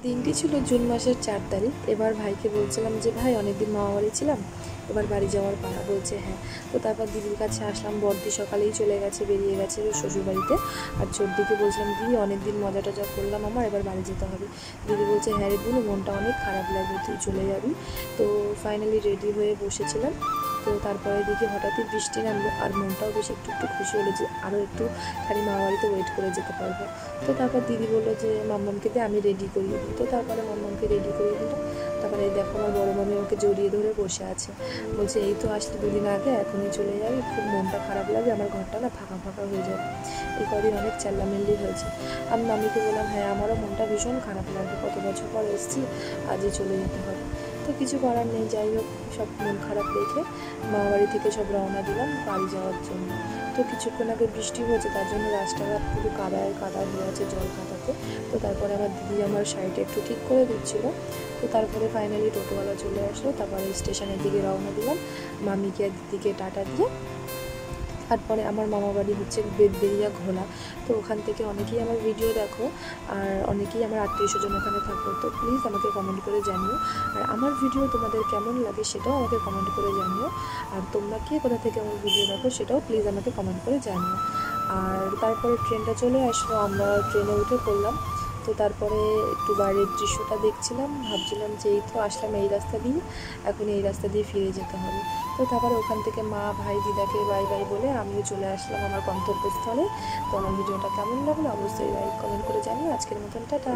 দিনটি ছিল জুন মাসের 4 তারিখ। এবার ভাইকে বলছিলাম যে ভাই অনেকদিন মামা বাড়ি ছিলাম, এবার বাড়ি যাওয়ার পালা। বলছে হ্যাঁ। তো তারপর দিদির কাছে আসলাম। বড়দি সকালেই চলে গেছে, বেরিয়ে গেছে শ্বশুরবাড়িতে। আর ছোটদিকে বলছিলাম দিদি অনেকদিন মজা টজা করলাম, আমার এবার বাড়ি যেতে হবে। দিদি বলছে হ্যাঁ রে বোন, মনটা অনেক খারাপ লাগবে, তুই চলে যাবি। তো ফাইনালি রেডি হয়ে বসেছিলাম। তো তারপরে দেখি হঠাৎই বৃষ্টি নামলো, আর মনটাও বেশ একটু একটু খুশি হলো যে আরও একটু খালি মামা বাড়িতে ওয়েট করে যেতে পারবো। তো তারপর দিদি বললো যে মাম্মামকে দিয়ে আমি রেডি করিয়ে দিই। তো তারপরে মাম্মামকে রেডি করিয়ে দিলাম। তারপরে এই দেখো আমার বড়ো মামি আমাকে জড়িয়ে ধরে বসে আছে। বলছে এই তো আসলে দুদিন আগে, এখনই চলে যাবে, খুব মনটা খারাপ লাগে, আমার ঘরটা না ফাঁকা ফাঁকা হয়ে যাবে। এই কদিন অনেক চেল্লামেল্লি হয়েছে। আমি মামিকে বললাম হ্যাঁ আমারও মনটা ভীষণ খারাপ লাগবে, কত বছর পর এসেছি, আজই চলে যেতে হবে। তো কিছু করার নেই, যাই হোক সব মন খারাপ রেখে মামা বাড়ি থেকে সব রওনা দিলাম বাড়ি যাওয়ার জন্য। তো কিছুক্ষণ আগে বৃষ্টি হয়েছে, তার জন্য রাস্তাঘাট পুরো কাদায় কাদা হয়ে আছে জল কাদাতে। তো তারপরে আমার দিদি আমার শাড়িটা একটু ঠিক করে দিচ্ছিলো। তো তারপরে ফাইনালি টোটোওয়ালা চলে আসলো। তারপরে স্টেশনের দিকে রওনা দিলাম, মামিকে আর দিদিকে টাটা দিয়ে। তারপরে আমার মামা বাড়ি হচ্ছে বেদবেরিয়া ঘোলা। তো ওখান থেকে অনেকেই আমার ভিডিও দেখো, আর অনেকেই আমার আত্মীয় স্বজন ওখানে থাকো। তো প্লিজ আমাকে কমেন্ট করে জানিও, আর আমার ভিডিও তোমাদের কেমন লাগে সেটাও আমাকে কমেন্ট করে জানিও। আর তোমরা কে কোথা থেকে আমার ভিডিও দেখো সেটাও প্লিজ আমাকে কমেন্ট করে জানিও। আর তারপরে ট্রেনটা চলে আসলো, আমরা ট্রেনে উঠে পড়লাম। তো তারপরে একটু বাইরের দৃশ্যটা দেখছিলাম, ভাবছিলাম যে এই তো আসলাম এই রাস্তা দিয়ে, এখন এই রাস্তা দিয়ে ফিরে যেতে হবে। তো তারপরে ওখান থেকে মা ভাই দিদাকে বাই বাই বলে আমিও চলে আসলাম আমার গন্তব্যস্থলে। তো আমার ভিডিওটা কেমন লাগলো অবশ্যই লাইক কমেন্ট করে জানিও। আজকের মতন টাটা।